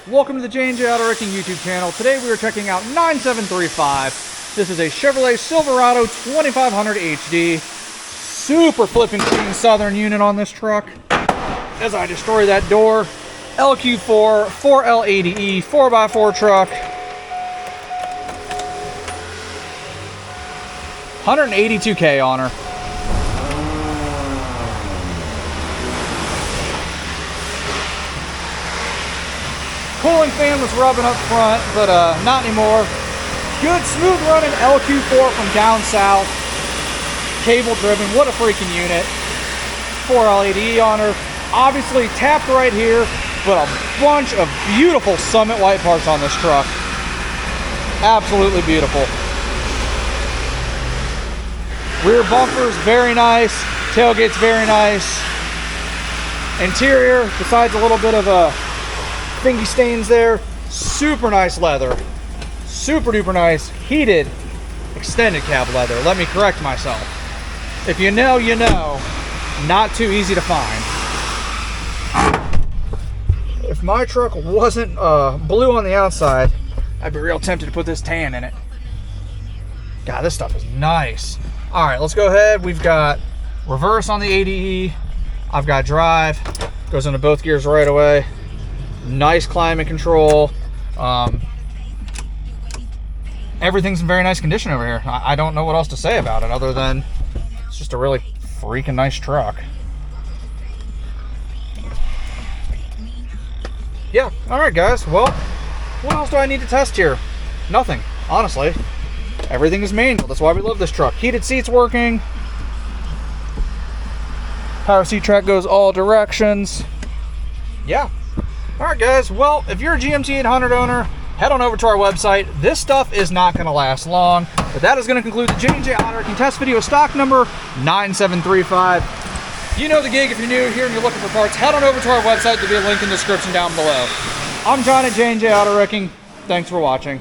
Welcome to the J&J Auto Wrecking YouTube channel. Today we are checking out 9735. This is a Chevrolet Silverado 2500 HD. Super flipping clean southern unit on this truck. As I destroy that door, LQ4 4L80E 4x4 truck. 182K on her. Cooling fan was rubbing up front, but not anymore. Good smooth running LQ4 from down south. Cable driven, what a freaking unit. 4L80E on her. Obviously tapped right here, but a bunch of beautiful Summit white parts on this truck. Absolutely beautiful. Rear bumpers, very nice. Tailgate's very nice. Interior, besides a little bit of a thingy stains there, super nice leather. Super duper nice, heated, extended cab leather. Let me correct myself. If you know, you know. Not too easy to find. If my truck wasn't blue on the outside, I'd be real tempted to put this tan in it. God, this stuff is nice. All right, let's go ahead. We've got reverse on the ADE. I've got drive. Goes into both gears right away. Nice climate control. Everything's in very nice condition over here. I don't know what else to say about it other than it's just a really freaking nice truck. Yeah, all right guys, well, what else do I need to test here? Nothing, honestly. Everything is manual, that's why we love this truck. Heated seats working. Power seat track goes all directions. Yeah. All right guys, well, if you're a GMC 800 owner, head on over to our website. This stuff is not going to last long, but that is going to conclude the J&J Auto Wrecking test video, stock number 9735. You know the gig. If you're new here and you're looking for parts, head on over to our website. There'll be a link in the description down below. I'm John at J&J Auto Wrecking. Thanks for watching.